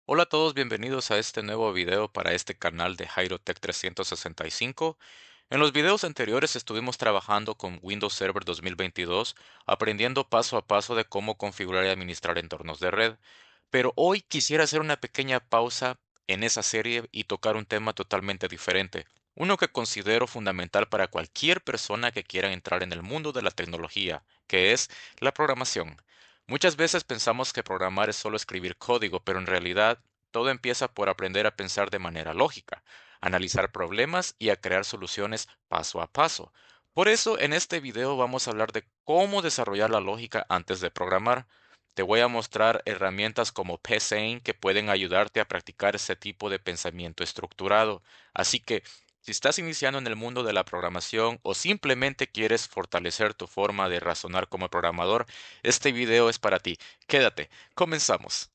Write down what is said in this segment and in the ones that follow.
Hola a todos, bienvenidos a este nuevo video para este canal de JairoTech 365. En los videos anteriores estuvimos trabajando con Windows Server 2022, aprendiendo paso a paso de cómo configurar y administrar entornos de red. Pero hoy quisiera hacer una pequeña pausa en esa serie y tocar un tema totalmente diferente, uno que considero fundamental para cualquier persona que quiera entrar en el mundo de la tecnología, que es la programación. Muchas veces pensamos que programar es solo escribir código, pero en realidad todo empieza por aprender a pensar de manera lógica, analizar problemas y a crear soluciones paso a paso. Por eso, en este video vamos a hablar de cómo desarrollar la lógica antes de programar. Te voy a mostrar herramientas como PSAIN que pueden ayudarte a practicar ese tipo de pensamiento estructurado. Así que, si estás iniciando en el mundo de la programación o simplemente quieres fortalecer tu forma de razonar como programador, este video es para ti. Quédate, comenzamos.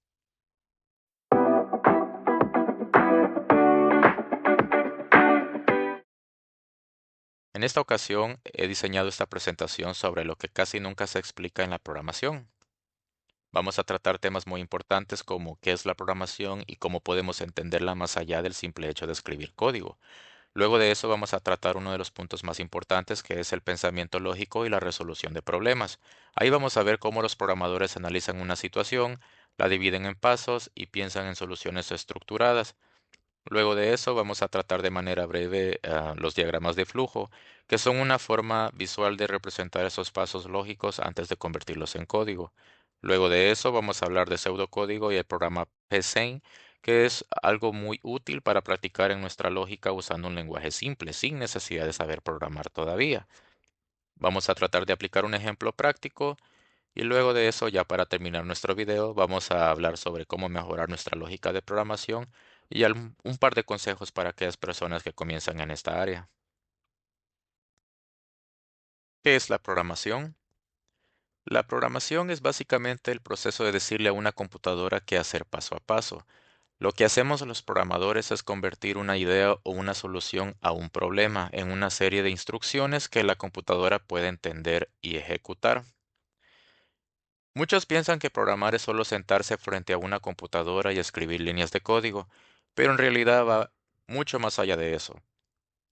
En esta ocasión he diseñado esta presentación sobre lo que casi nunca se explica en la programación. Vamos a tratar temas muy importantes como qué es la programación y cómo podemos entenderla más allá del simple hecho de escribir código. Luego de eso vamos a tratar uno de los puntos más importantes, que es el pensamiento lógico y la resolución de problemas. Ahí vamos a ver cómo los programadores analizan una situación, la dividen en pasos y piensan en soluciones estructuradas. Luego de eso vamos a tratar de manera breve los diagramas de flujo, que son una forma visual de representar esos pasos lógicos antes de convertirlos en código. Luego de eso vamos a hablar de pseudocódigo y el programa PSAIN, que es algo muy útil para practicar en nuestra lógica usando un lenguaje simple, sin necesidad de saber programar todavía. Vamos a tratar de aplicar un ejemplo práctico y luego de eso, ya para terminar nuestro video, vamos a hablar sobre cómo mejorar nuestra lógica de programación y un par de consejos para aquellas personas que comienzan en esta área. ¿Qué es la programación? La programación es básicamente el proceso de decirle a una computadora qué hacer paso a paso. Lo que hacemos los programadores es convertir una idea o una solución a un problema en una serie de instrucciones que la computadora puede entender y ejecutar. Muchos piensan que programar es solo sentarse frente a una computadora y escribir líneas de código, pero en realidad va mucho más allá de eso.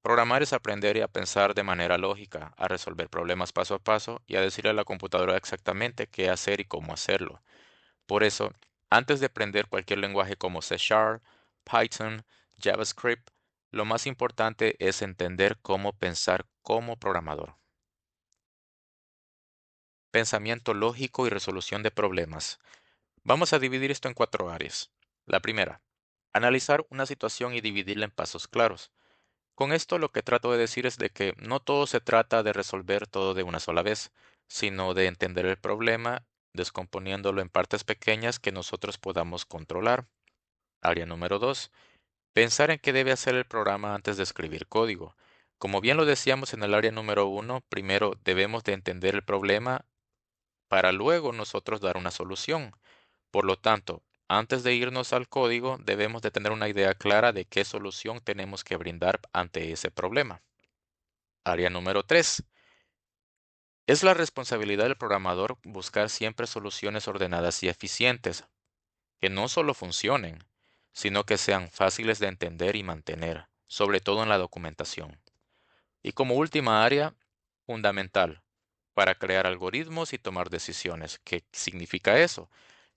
Programar es aprender y a pensar de manera lógica, a resolver problemas paso a paso y a decirle a la computadora exactamente qué hacer y cómo hacerlo. Por eso, antes de aprender cualquier lenguaje como C Sharp, Python, JavaScript, lo más importante es entender cómo pensar como programador. Pensamiento lógico y resolución de problemas. Vamos a dividir esto en cuatro áreas. La primera, analizar una situación y dividirla en pasos claros. Con esto lo que trato de decir es de que no todo se trata de resolver todo de una sola vez, sino de entender el problema, descomponiéndolo en partes pequeñas que nosotros podamos controlar. Área número 2, pensar en qué debe hacer el programa antes de escribir código. Como bien lo decíamos en el área número 1, primero debemos de entender el problema para luego nosotros dar una solución. Por lo tanto, antes de irnos al código, debemos de tener una idea clara de qué solución tenemos que brindar ante ese problema. Área número 3. Es la responsabilidad del programador buscar siempre soluciones ordenadas y eficientes, que no solo funcionen, sino que sean fáciles de entender y mantener, sobre todo en la documentación. Y como última área, fundamental, para crear algoritmos y tomar decisiones. ¿Qué significa eso?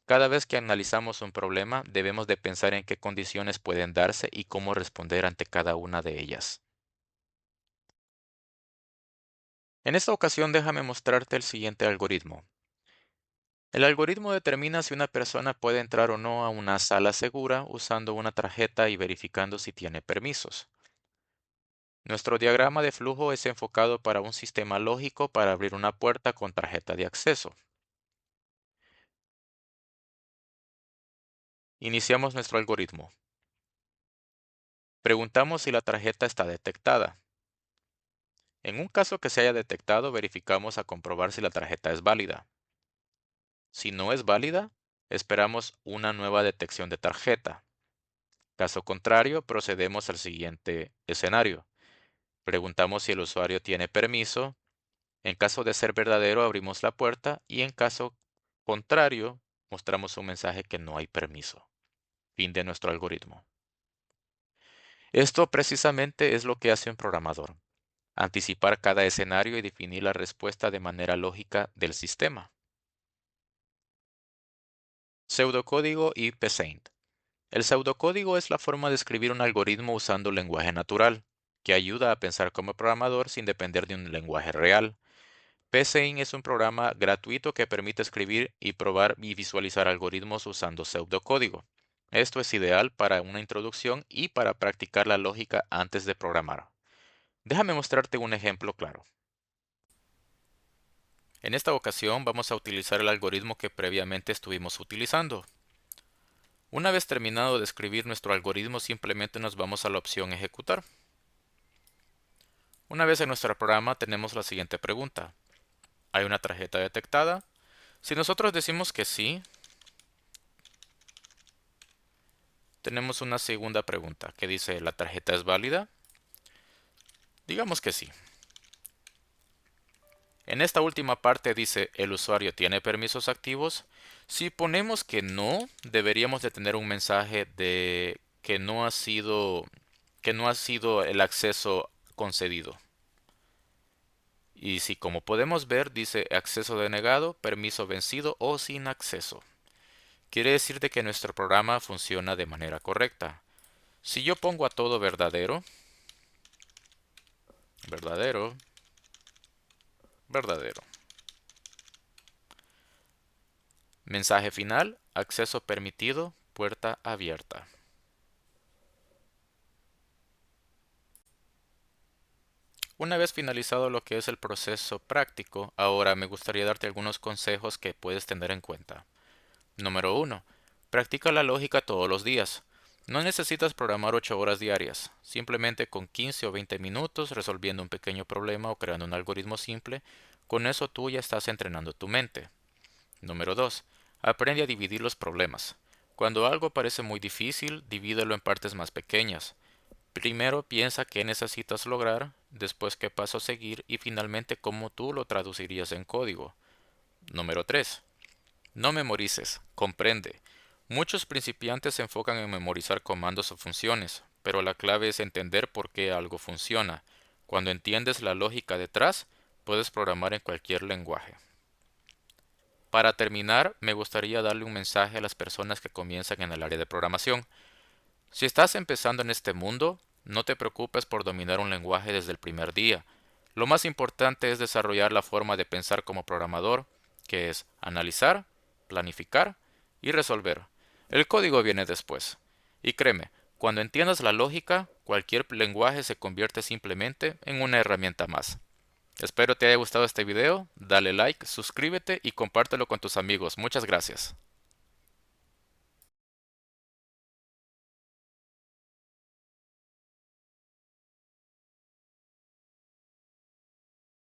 Cada vez que analizamos un problema, debemos de pensar en qué condiciones pueden darse y cómo responder ante cada una de ellas. En esta ocasión déjame mostrarte el siguiente algoritmo. El algoritmo determina si una persona puede entrar o no a una sala segura usando una tarjeta y verificando si tiene permisos. Nuestro diagrama de flujo es enfocado para un sistema lógico para abrir una puerta con tarjeta de acceso. Iniciamos nuestro algoritmo. Preguntamos si la tarjeta está detectada. En un caso que se haya detectado, verificamos a comprobar si la tarjeta es válida. Si no es válida, esperamos una nueva detección de tarjeta. Caso contrario, procedemos al siguiente escenario. Preguntamos si el usuario tiene permiso. En caso de ser verdadero, abrimos la puerta y en caso contrario, mostramos un mensaje que no hay permiso. Fin de nuestro algoritmo. Esto precisamente es lo que hace un programador: anticipar cada escenario y definir la respuesta de manera lógica del sistema. Pseudocódigo y Psaint. El pseudocódigo es la forma de escribir un algoritmo usando lenguaje natural, que ayuda a pensar como programador sin depender de un lenguaje real. Psaint es un programa gratuito que permite escribir y probar y visualizar algoritmos usando pseudocódigo. Esto es ideal para una introducción y para practicar la lógica antes de programar. Déjame mostrarte un ejemplo claro. En esta ocasión vamos a utilizar el algoritmo que previamente estuvimos utilizando. Una vez terminado de escribir nuestro algoritmo, simplemente nos vamos a la opción Ejecutar. Una vez en nuestro programa tenemos la siguiente pregunta: ¿hay una tarjeta detectada? Si nosotros decimos que sí, tenemos una segunda pregunta que dice: ¿la tarjeta es válida? Digamos que sí. En esta última parte dice: ¿el usuario tiene permisos activos? Si ponemos que no, deberíamos de tener un mensaje de que no ha sido el acceso concedido. Y si, como podemos ver, dice acceso denegado, permiso vencido o sin acceso. Quiere decir de que nuestro programa funciona de manera correcta. Si yo pongo a todo verdadero, verdadero, verdadero. Mensaje final: acceso permitido, puerta abierta. Una vez finalizado lo que es el proceso práctico, ahora me gustaría darte algunos consejos que puedes tener en cuenta. Número 1. Practica la lógica todos los días. No necesitas programar 8 horas diarias. Simplemente con 15 o 20 minutos resolviendo un pequeño problema o creando un algoritmo simple, con eso tú ya estás entrenando tu mente. Número 2. Aprende a dividir los problemas. Cuando algo parece muy difícil, divídelo en partes más pequeñas. Primero piensa qué necesitas lograr, después qué paso seguir y finalmente cómo tú lo traducirías en código. Número 3. No memorices, comprende. Muchos principiantes se enfocan en memorizar comandos o funciones, pero la clave es entender por qué algo funciona. Cuando entiendes la lógica detrás, puedes programar en cualquier lenguaje. Para terminar, me gustaría darle un mensaje a las personas que comienzan en el área de programación. Si estás empezando en este mundo, no te preocupes por dominar un lenguaje desde el primer día. Lo más importante es desarrollar la forma de pensar como programador, que es analizar, planificar y resolver. El código viene después. Y créeme, cuando entiendas la lógica, cualquier lenguaje se convierte simplemente en una herramienta más. Espero te haya gustado este video, dale like, suscríbete y compártelo con tus amigos. Muchas gracias.